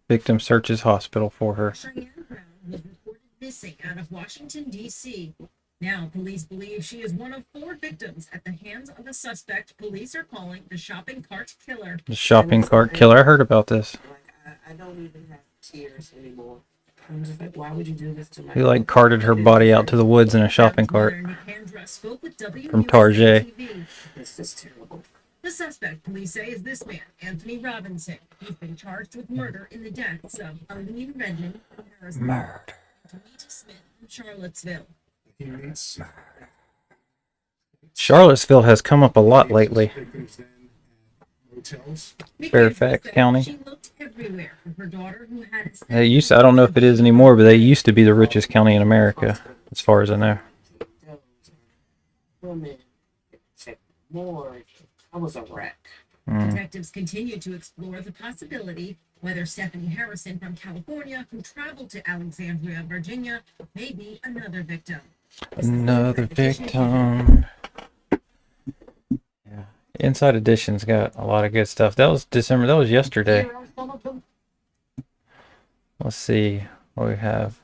Victim searches hospital for her. Cheyenne Brown was reported missing out of Washington, D.C. Now, police believe she is one of 4 victims at the hands of a suspect police are calling the shopping cart killer. The shopping cart killer. I heard about this. I don't even have tears anymore. I'm just like, why would you do this to my He like carted her body out to the woods in a shopping cart from Target. This is terrible. The suspect, police say, is this man, Anthony Robinson. He's been charged with murder in the deaths of Eileen Redmond from Harrisburg, Murder. Tamita Smith from Charlottesville. Charlottesville has come up a lot lately. Fairfax County. She looked everywhere for her daughter who had They used to, I don't know if it is anymore, but they used to be the richest county in America, as far as I know. Women, more. I was a wreck. Detectives continue to explore the possibility whether Stephanie Harrison from California, who traveled to Alexandria, Virginia, may be another victim. Another victim. Yeah. Inside Edition's got a lot of good stuff. That was December. That was yesterday. Let's see what we have.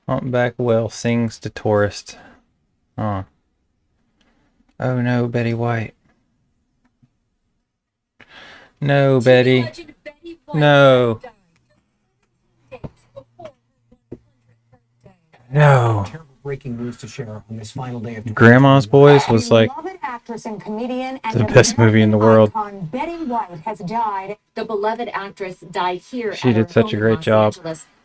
Humpback whale sings to tourist. Huh. Oh no, Betty White. No, Betty. No. No. Breaking news to share on this final day of Grandma's Boys was like actress and comedian and the best movie in the world. Icon Betty White has died. The beloved actress died here. She did such a great job.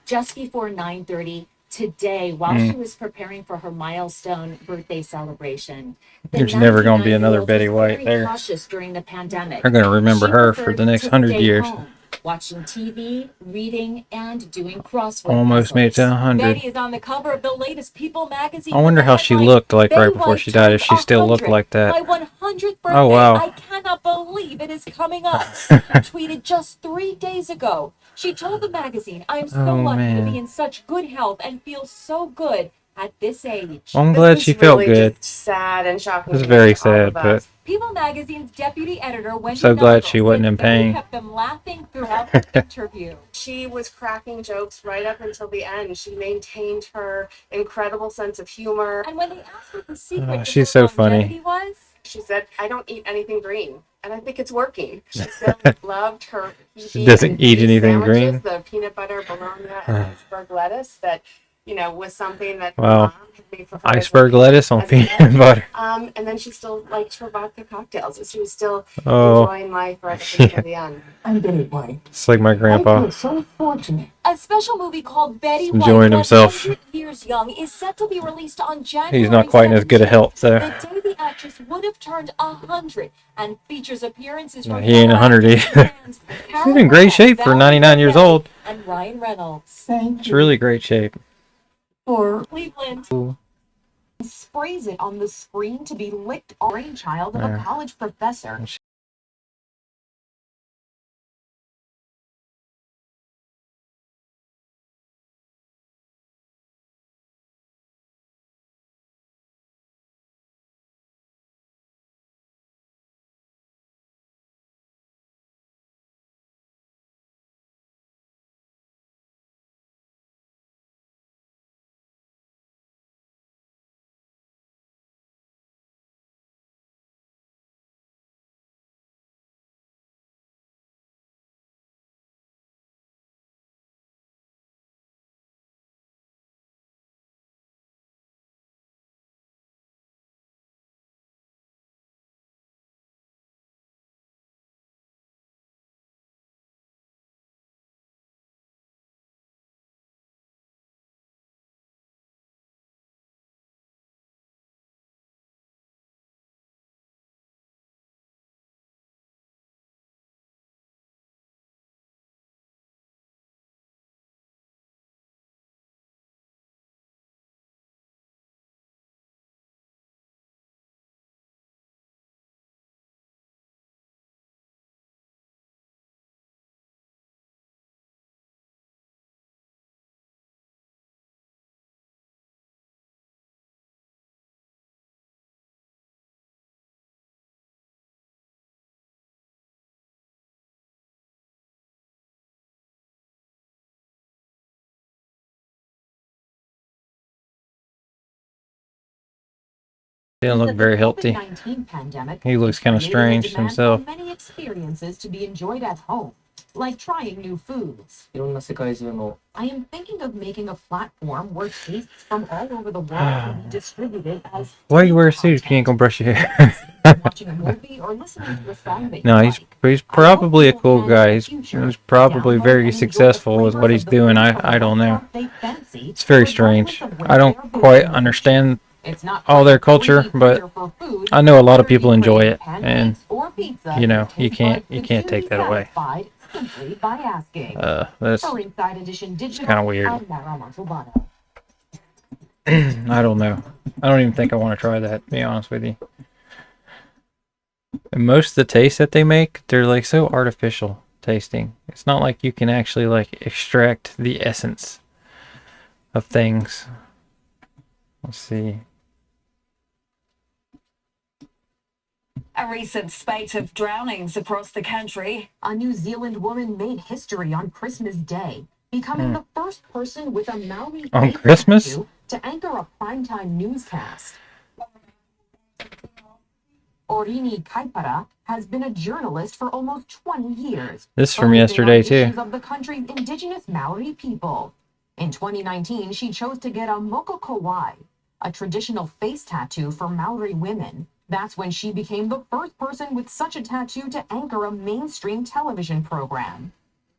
Just before 9:30 today, while she was preparing for her milestone birthday celebration. There's never going to be another Betty White there. Cautious during the pandemic. They're going to remember her for the next 100 years. Watching TV, reading, and doing crossword Almost made it to 100. Betty is on the cover of the latest People magazine. I wonder how she looked like right before she died, if she still looked like that. My 100th birthday. Oh, wow. I cannot believe it is coming up. She tweeted just 3 days ago. She told the magazine, "I am so lucky to be in such good health and feel so good at this age." I'm glad she felt good. Sad and shocking. It's very sad, but People magazine's deputy editor Wendy so glad she Melville wasn't in said Betty pain. kept them laughing throughout the interview. She was cracking jokes right up until the end. She maintained her incredible sense of humor. And when they asked what the secret to she's her so funny. longevity was, She said, "I don't eat anything green." And I think it's working. She still loved her She doesn't and eat cheese anything sandwiches, green? the peanut butter, bologna, and iceberg lettuce that, was something that her Wow. mom had made for her. Iceberg lettuce on peanut butter. And then she still liked her vodka cocktails. So she was still Oh, enjoying life right up until the end. I'm Betty White. it's like my I grandpa. feel so fortunate. a special movie called Betty White, Enjoying himself. 100 Years Young, is set to be released on January He's not quite in as good a 17th, health there. the day the actress would have turned 100, and features appearances from He ain't 100 either. He's in great shape for 99 years old. And Ryan Reynolds. Thank It's you really great shape. for Cleveland Cool. Sprays it on the screen to be licked. Brainchild of a Yeah. college professor. Didn't look That very the healthy. COVID-19 pandemic He looks kind of created a strange demand himself. for many experiences to be enjoyed at home, like trying new foods. いろんな世界中の I am thinking of making a platform where tastes from all over the world can be distributed as Why you wear a taste suit if you ain't gonna content. brush your hair? Watching a movie or listening to a song that No, you he's like. probably a cool guy. He's probably very successful with what he's doing. I don't know. It's very strange. I don't quite understand It's not all their cruelty-free culture, but either for food, I know a lot of whether people you enjoy crave it, and pancakes or pizza, you know, your you taste can't buds could take soon be that away. satisfied simply by asking. That's For Inside Edition Digital, kind of weird. I'm Mara Montalbano. I don't know. I don't even think I want to try that, to be honest with you. And most of the tastes that they make, they're like so artificial tasting. It's not like you can actually like extract the essence of things. Let's see. A recent spate of drownings across the country. A New Zealand woman made history on Christmas Day, becoming the first person with a Maori On face Christmas? tattoo to anchor a primetime newscast. Orini Kaipara has been a journalist for almost 20 years. This is from focusing yesterday, on too. issues of the country's indigenous Maori people. In 2019, she chose to get a mokokowai, a traditional face tattoo for Maori women. That's when she became the first person with such a tattoo to anchor a mainstream television program.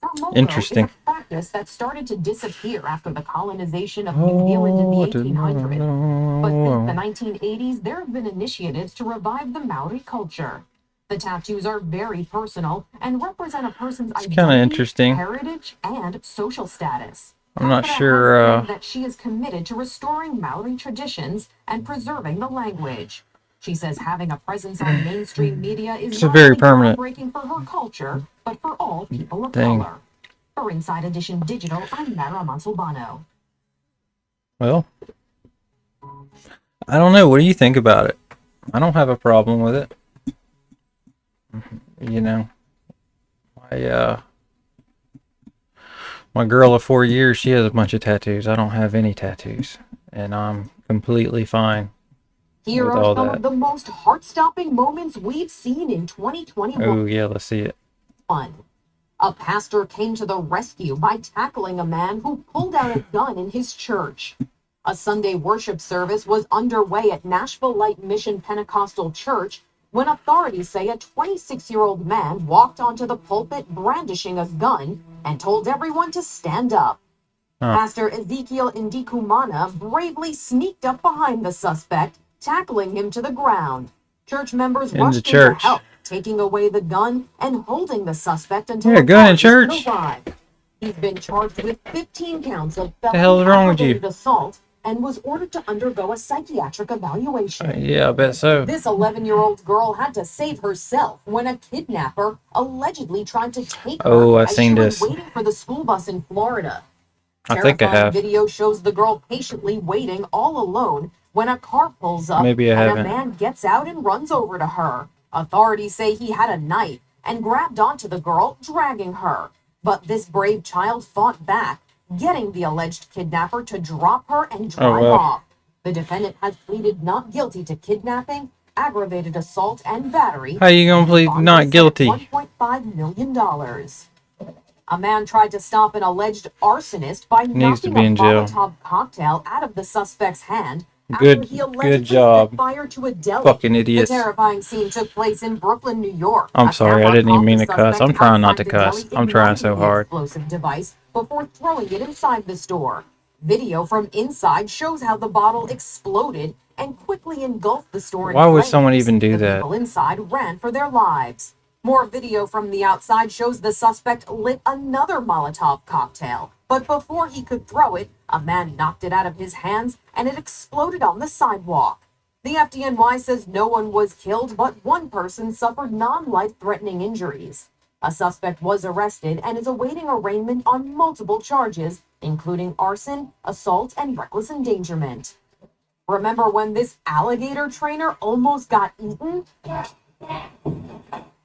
Her moko Interesting. is a practice that started to disappear after the colonization of New Zealand in the 1800s. But since the 1980s, there have been initiatives to revive the Maori culture. The tattoos are very personal and represent a person's kinda identity, interesting. heritage, and social status. I'm not Kaipara sure, has said that she is committed to restoring Maori traditions and preserving the language. She says having a presence on mainstream media is It's a not very only permanent groundbreaking for her culture, but for all people of thing. color. For Inside Edition Digital, I'm Mara Montalbano. Well, I don't know. What do you think about it? I don't have a problem with it. You know, my girl of 4 years, she has a bunch of tattoos. I don't have any tattoos, and I'm completely fine. Here With are all some that. of the most heart-stopping moments we've seen in 2021. Oh yeah, let's see it. A pastor came to the rescue by tackling a man who pulled out a gun in his church. A Sunday worship service was underway at Nashville Light Mission Pentecostal Church when authorities say a 26-year-old man walked onto the pulpit brandishing a gun and told everyone to stand up. Pastor Ezekiel Ndikumana bravely sneaked up behind the suspect, tackling him to the ground. Church members In the rushed in to church. help, taking away the gun and holding the suspect until Yeah, gun in authorities church. could arrive. He's been charged with 15 counts of The hell is felony wrong with you? aggravated assault and was ordered to undergo a psychiatric evaluation. Yeah, I bet so. This 11-year-old girl had to save herself when a kidnapper allegedly tried to take her Oh, I've as seen she this. was waiting for the school bus in Florida. I think I Terrifying have. video shows the girl patiently waiting all alone when a car pulls up Maybe I and haven't. a man gets out and runs over to her. Authorities say he had a knife and grabbed onto the girl, dragging her. But this brave child fought back, getting the alleged kidnapper to drop her and drive wow. off. The defendant has pleaded not guilty to kidnapping, aggravated assault, and battery. How you gonna and his plead bond not was set at guilty? $1.5 million. A man tried to stop an alleged arsonist by Needs to knocking be a in jail. Molotov cocktail out of the suspect's hand Good- after he good allegedly job. set fire to a deli. Fucking The idiots. terrifying scene took place in Brooklyn, New York. I'm A sorry, I camera didn't even caught mean the to cuss. suspect I'm trying not outside to the cuss. deli I'm trying so igniting the hard. explosive device before throwing it inside the store. Video from inside shows how the bottle exploded and quickly engulfed the store in Why would flames. someone even do The that? people inside ran for their lives. More video from the outside shows the suspect lit another Molotov cocktail. But before he could throw it, a man knocked it out of his hands and it exploded on the sidewalk. The FDNY says no one was killed, but one person suffered non-life-threatening injuries. A suspect was arrested and is awaiting arraignment on multiple charges, including arson, assault, and reckless endangerment. Remember when this alligator trainer almost got eaten?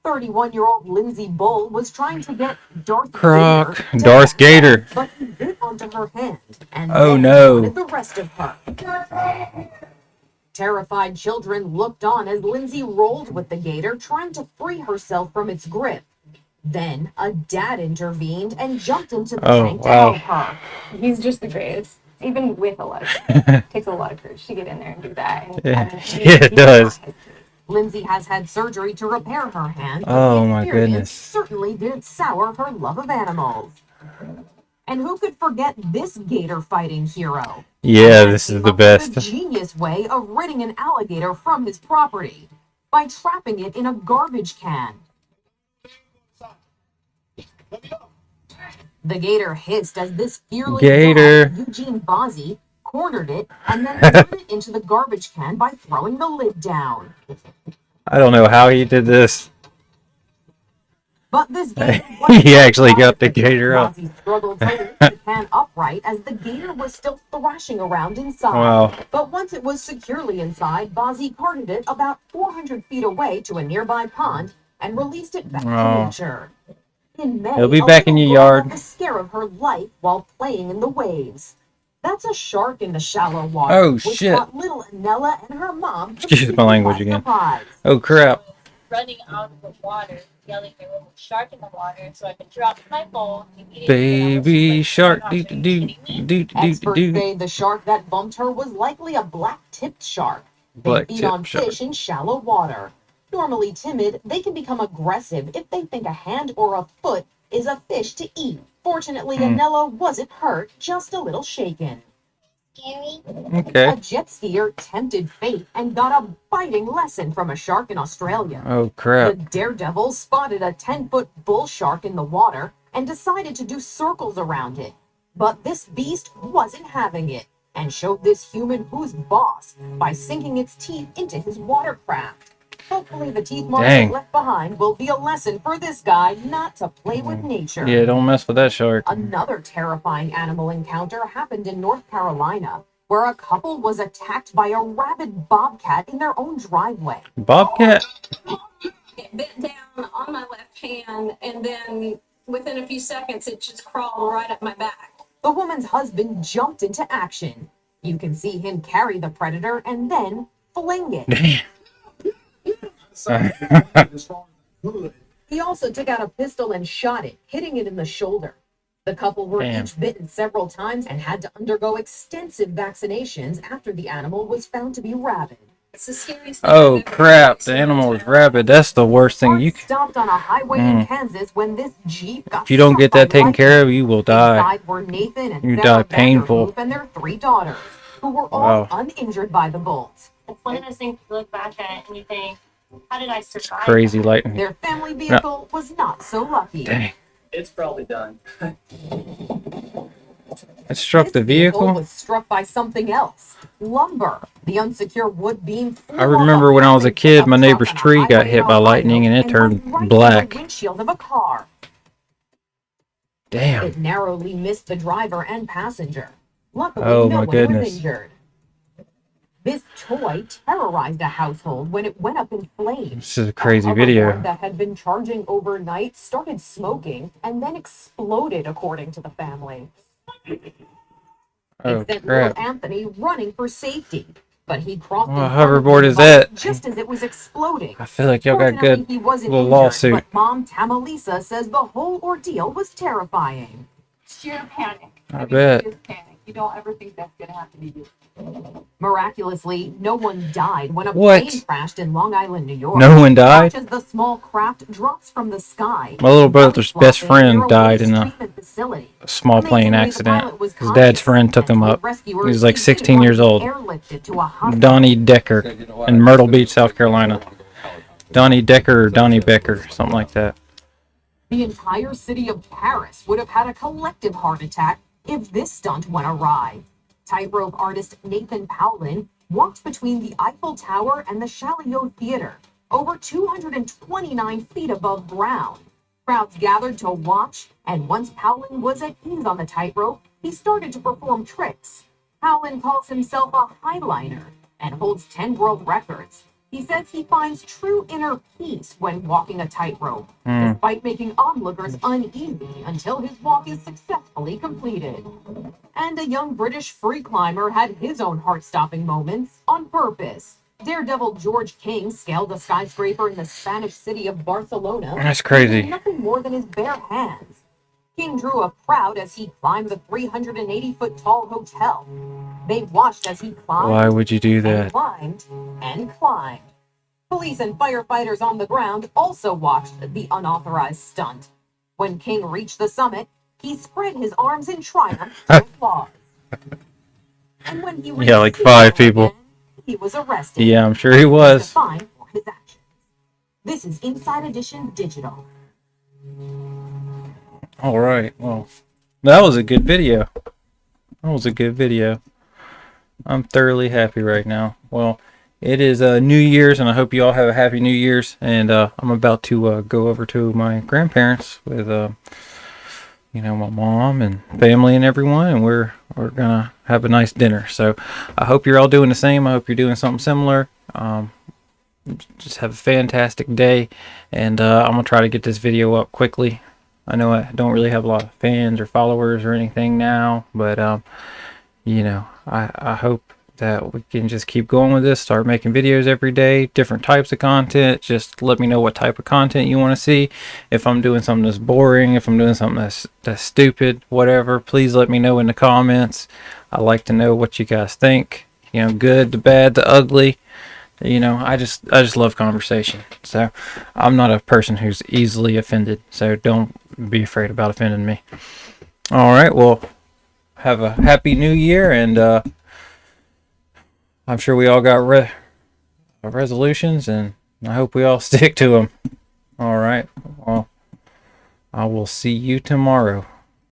31-year-old Lindsay Bull was trying to get Darth Croc. Vader to Darth back Gator. up, but he bit onto her hand and Oh, then no. wanted the rest of her. Terrified children looked on as Lindsay rolled with the gator, trying to free herself from its grip. Then a dad intervened and jumped into the tank to help her. He's just the greatest. Even with a lot of courage. Takes a lot of courage to get in there and do that. And, Yeah, it does. Lindsay has had surgery to repair her hand. But Oh the my experience goodness. certainly didn't sour her love of animals. And who could forget this gator fighting hero? Yeah, Man this is came the up with best. a genius way of ridding an alligator from his property by trapping it in a garbage can. The gator hissed as this fearless Gator. dog, Eugene Bozzi, cornered it and then threw it into the garbage can by throwing the lid down. I don't know how he did this. But this gator He actually got the gator up. Bozzi struggled to lift the can upright as the gator was still thrashing around inside. Wow. But once it was securely inside, Bozzi carted it about 400 feet away to a nearby pond and released it back to nature. In May, He'll be a back in little your girl yard. had the scare of her life while playing in the waves. That's a shark in the shallow water. Oh, which shit. caught little Anella and her mom. Excuse my language again. Oh crap. Running out of the water, yelling there was a shark in the water, so I could drop my phone immediately. Baby shark. Do do do do Experts do. say the shark that bumped her was likely a black-tipped shark. They feed Black-tipped on shark. fish in shallow water. Normally timid, they can become aggressive if they think a hand or a foot is a fish to eat. Fortunately, Anella wasn't hurt, just a little shaken. Okay. A jet skier tempted fate and got a biting lesson from a shark in Australia. Oh The crap. daredevil spotted a 10-foot bull shark in the water and decided to do circles around it. But this beast wasn't having it and showed this human who's boss by sinking its teeth into his watercraft. Hopefully the teeth marks Dang. left behind will be a lesson for this guy not to play with nature. Yeah, don't mess with that shark. Another terrifying animal encounter happened in North Carolina, where a couple was attacked by a rabid bobcat in their own driveway. Bobcat? It bit down on my left hand, and then within a few seconds, it just crawled right up my back. The woman's husband jumped into action. You can see him carry the predator and then fling it. Damn. He also took out a pistol and shot it, hitting it in the shoulder. The couple were Damn. each bitten several times and had to undergo extensive vaccinations after the animal was found to be rabid. It's the scariest thing Oh I've ever crap, the experienced. animal was rabid. That's the worst thing you Cars can. stopped on a highway in Kansas when this Jeep got If you don't struck get by that taken lightning. care of, you will die. Inside were Nathan and You Sarah die painful. Vanderhoof and their 3 daughters, who were all Wow. uninjured by the bolt. It's one of those things you look back at and you think, how did I survive? Crazy lightning. Their family vehicle was not so lucky. Dang. It's probably done. It struck the This vehicle? was struck by something else. Lumber. The unsecure wood beam flew I remember off when I was a and kid, hit my a neighbor's truck on a tree got highway hit in by Ohio lightning and it went turned right into black. the windshield of a car. Damn. It narrowly missed the driver and passenger. Luckily, Oh, no my one goodness. was injured. This toy terrorized a household when it went up in flames. This is a crazy A video. hoverboard that had been charging overnight started smoking and then exploded, according to the family. Oh It sent crap. little Anthony running for safety, but he crossed What in front of hoverboard the is bus that? just as it was exploding. I feel like y'all got Fortunately, good he wasn't little injured, lawsuit. But Mom Tamalisa says the whole ordeal was terrifying. Sheer panic. I bet. Sheer panic. You don't ever think that's going to happen to you. Miraculously, no one died when a What? plane crashed in Long Island, New York. No one died? Watch as the small craft drops from the sky. My little brother's Belly best flopping near friend died in a treatment facility. small plane Amazingly, the accident. pilot was His dad's conscious, friend took and him told up. He rescuers was like he 16 didn't years want to old. be airlifted to a hospital. Donnie Decker in Myrtle Beach, South Carolina. Donnie Decker or Donnie Becker, something like that. The entire city of Paris would have had a collective heart attack if this stunt went awry. Tightrope artist Nathan Powlin walked between the Eiffel Tower and the Chaillot Theater, over 229 feet above ground. Crowds gathered to watch, and once Powlin was at ease on the tightrope, he started to perform tricks. Powlin calls himself a highliner and holds 10 world records. He says he finds true inner peace when walking a tightrope, despite making onlookers uneasy until his walk is successfully completed. And a young British free climber had his own heart-stopping moments on purpose. Daredevil George King scaled a skyscraper in the Spanish city of Barcelona. That's crazy. Using nothing more than his bare hands. King drew a crowd as he climbed the 380-foot tall hotel. They watched as he climbed. Why would you do and that? climbed and climbed. Police and firefighters on the ground also watched the unauthorized stunt. When King reached the summit, he spread his arms in triumph to applause. And when he Yeah, like reached 5 sea level people. again, he was arrested. Yeah, I'm sure he was. Fined for his actions. This is Inside Edition Digital. All right. Well, that was a good video. That was a good video. I'm thoroughly happy right now. Well, it is New Year's, and I hope you all have a happy New Year's. And I'm about to go over to my grandparents with, you know, my mom and family and everyone, and we're gonna have a nice dinner. So I hope you're all doing the same. I hope you're doing something similar. Just have a fantastic day, and I'm gonna try to get this video up quickly. I know I don't really have a lot of fans or followers or anything now, but you know, I hope that we can just keep going with this, start making videos every day, different types of content. Just let me know what type of content you want to see. If I'm doing something that's boring, if I'm doing something that's stupid, whatever, please let me know in the comments. I like to know what you guys think. You know, good, the bad, the ugly. You know, I just love conversation. So I'm not a person who's easily offended, so don't be afraid about offending me. All right, well, have a happy new year, and I'm sure we all got resolutions, and I hope we all stick to them. All right, well, I will see you tomorrow.